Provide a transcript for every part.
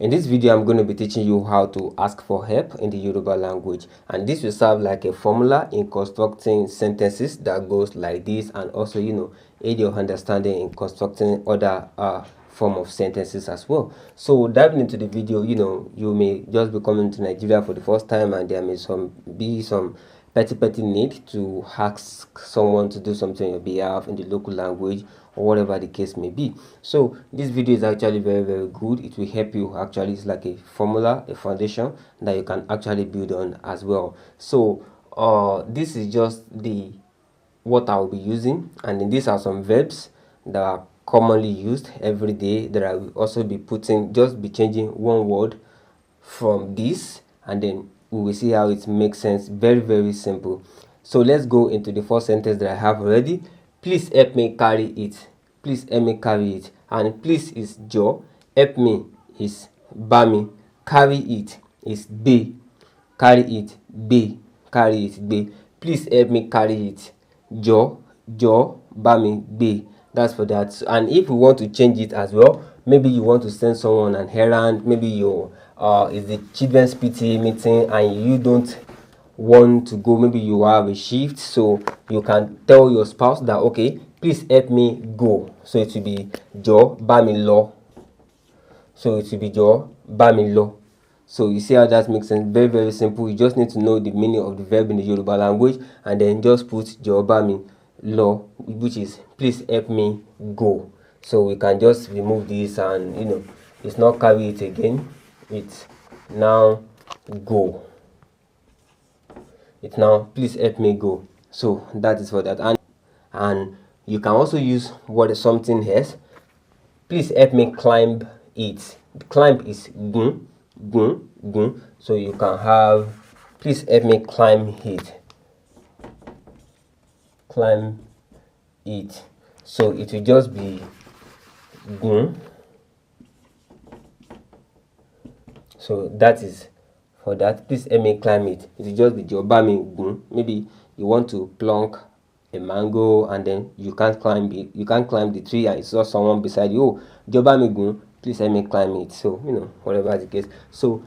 In this video, I'm going to be teaching you how to ask for help in the Yoruba language, and this will serve like a formula in constructing sentences that goes like this, and also aid your understanding in constructing other form of sentences as well. So diving into the video, you may just be coming to Nigeria for the first time, and there may be some petty need to ask someone to do something on your behalf in the local language, or whatever the case may be. So this video is actually very good. It will help you. Actually, it's like a formula, a foundation that you can actually build on as well. So this is just what I'll be using, and then these are some verbs that are commonly used every day that I will also be changing one word from this, and then we will see how it makes sense. Very simple. So let's go into the first sentence that I have already. Please help me carry it. Please help me carry it. And please is jo, help me is bami, carry it is be, carry it be, carry it be. Please help me carry it. Jo, bami, be. That's for that. And if we want to change it as well, maybe you want to send someone an errand, maybe it's the children's PT meeting and you don't want to go, maybe you have a shift, so you can tell your spouse that, okay, please help me go. So it will be jo bami lo. So it will be jo bami lo. So you see how that makes sense. Very simple. You just need to know the meaning of the verb in the Yoruba language, and then just put jo bami lo, which is please help me go. So we can just remove this, and it's not carry it again, it's now go. It's now please help me go. So that is for that. And you can also use what is something else. Please help me climb it. Climb is gun. So you can have please help me climb it. Climb it. So it will just be gun. So that is for that. Please help me climb it. It will just be jobami gun. Maybe you want to plunk a mango and then you can't climb it. You can't climb the tree and you saw someone beside you. Oh, jobami gun. Please help me climb it. So whatever the case. So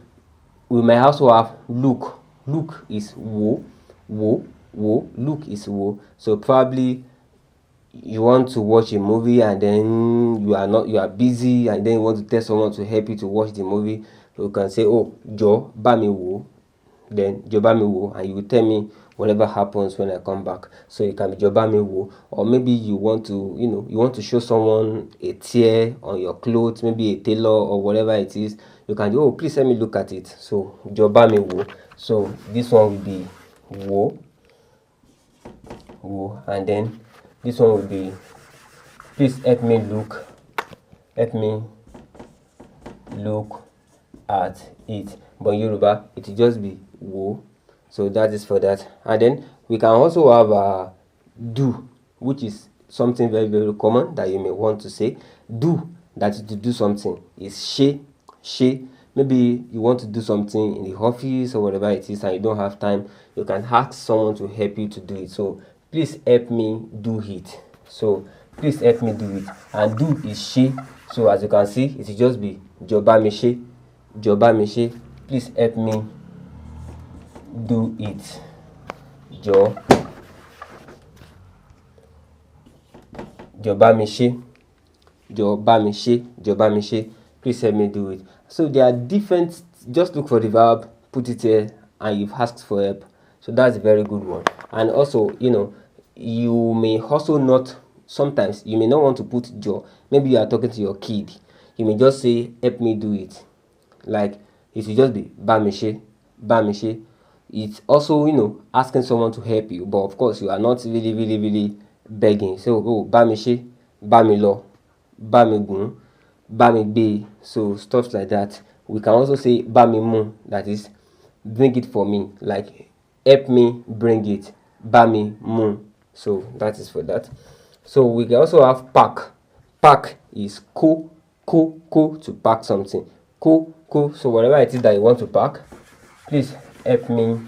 we might also have look. Look is wo. Look is wo. So probably you want to watch a movie and then you are busy, and then you want to tell someone to help you to watch the movie. So you can say, oh, jo bami wo, then jo bami wo, and you will tell me whatever happens when I come back. So it can be jo bami wo. Or maybe you want to show someone a tear on your clothes, maybe a tailor or whatever it is. You can do, oh, please let me look at it. So jo bami wo. So this one will be wo, and then this one will be please help me look at it. But in Yoruba it will just be wo. So that is for that. And then we can also have do, which is something very common that you may want to say. Do, that is to do something, is she. Maybe you want to do something in the office or whatever it is and you don't have time, you can ask someone to help you to do it. So please help me do it. So please help me do it. And do is she. So as you can see, it will just be jobami she. Please help me do it. Jobami she. Please help me do it. So there are different. Just look for the verb, put it here, and you've asked for help. So that's a very good one. And also, you may also not. Sometimes you may not want to put jo. Maybe you are talking to your kid. You may just say help me do it. Like it will just be bami. It's also asking someone to help you, but of course you are not really begging. So oh, bami lo, bami gun, bami be. So stuff like that. We can also say bami mu, that is bring it for me, like help me bring it, bami mu. So that is for that. So we can also have pack is ko to pack something, ko. So whatever it is that you want to pack, please help me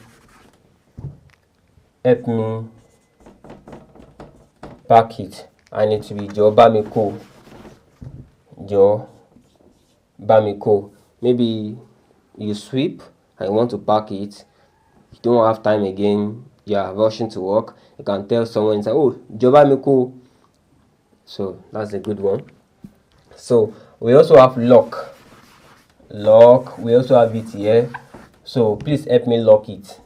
pack it. And it will be jo bami ko. maybe you sweep and you want to pack it, you don't have time again, you are rushing to work, you can tell someone, say, oh, Joba Miko. So that's a good one. So we also have lock. Lock, we also have it here. So please help me lock it.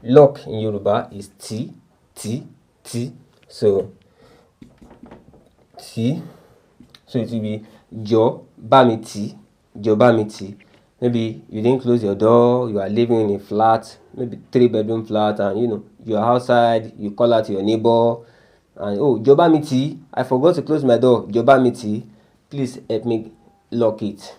Lock in Yoruba is T, T, T. So T. So it will be Jo Bami T. Jo Bami T. Maybe you didn't close your door, you are living in a flat, maybe 3-bedroom flat, and you are outside, you call out to your neighbor, and oh, Jo Bami T, I forgot to close my door. Jo Bami T, please help me lock it.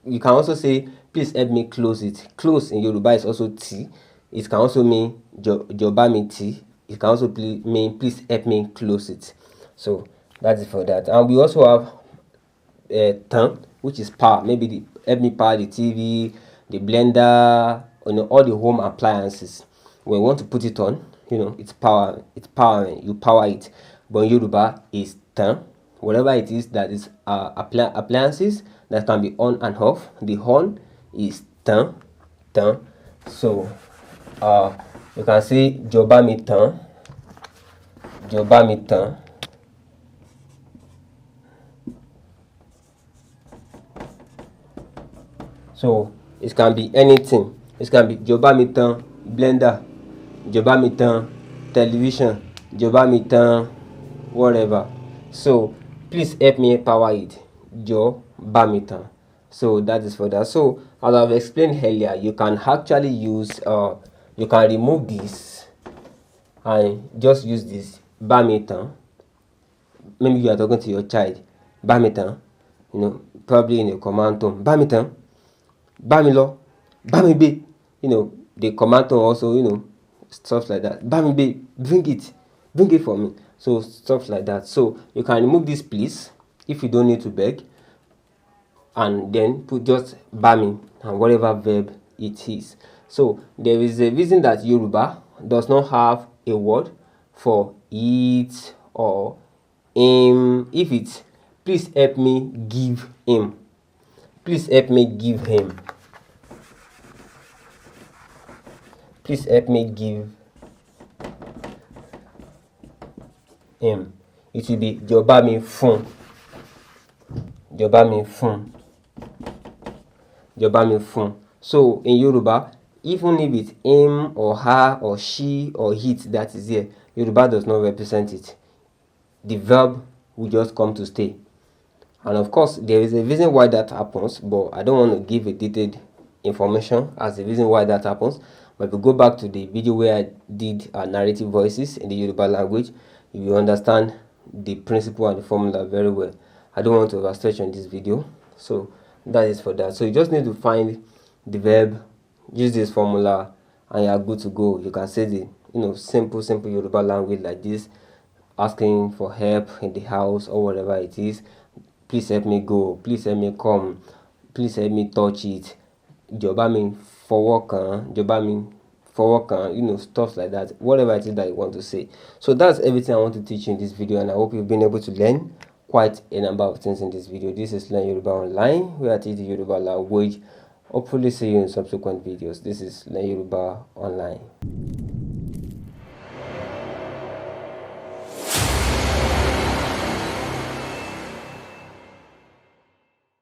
You can also say, please help me close it. Close in Yoruba is also T. It can also mean Jo Bami T. It can also mean please help me close it. So that's it for that. And we also have tan, which is power. Maybe help me power the TV, the blender, all the home appliances. When you want to put it on, it's power. It's powering. You power it. But in Yoruba is tan. Whatever it is that is appliances that can be on and off. The horn is tan, tan. So you can say Joba mi tan, Joba mi tan. So it can be anything. It can be Joba mi tan blender, Joba mi tan television, Joba mi tan whatever. So please help me power it. Joba mi tan. So that is for that. So as I've explained earlier, you can actually use you can remove this and just use this bamitan. Maybe you are talking to your child, bamitan, probably in a command tone, bamitan, bamilo, bamibe, the command tone also, stuff like that. Bamibe, bring it for me. So stuff like that. So you can remove this please if you don't need to beg, and then put just bami and whatever verb it is. So there is a reason that Yoruba does not have a word for it or him. If it's please help me give him, please help me give him, please help me give him, it will be Joba mi fun, Joba mi fun, Joba mi fun. So in Yoruba, even if it's him or her or she or it that is here, Yoruba does not represent it. The verb will just come to stay. And of course, there is a reason why that happens, but I don't want to give a detailed information as the reason why that happens. But if we go back to the video where I did narrative voices in the Yoruba language, you will understand the principle and the formula very well. I don't want to overstretch on this video, so that is for that. So you just need to find the verb, use this formula, and you are good to go. You can say the simple Yoruba language like this, asking for help in the house or whatever it is. Please help me go, please help me come, please help me touch it. Joba mi fọwọ́ kàn, Joba mi fọwọ́ kàn, stuff like that, whatever it is that you want to say. So that's everything I want to teach you in this video, and I hope you've been able to learn quite a number of things in this video. This is Learn Yoruba Online, where I teach the Yoruba language. Hopefully see you in subsequent videos. This is Learn Yoruba Online.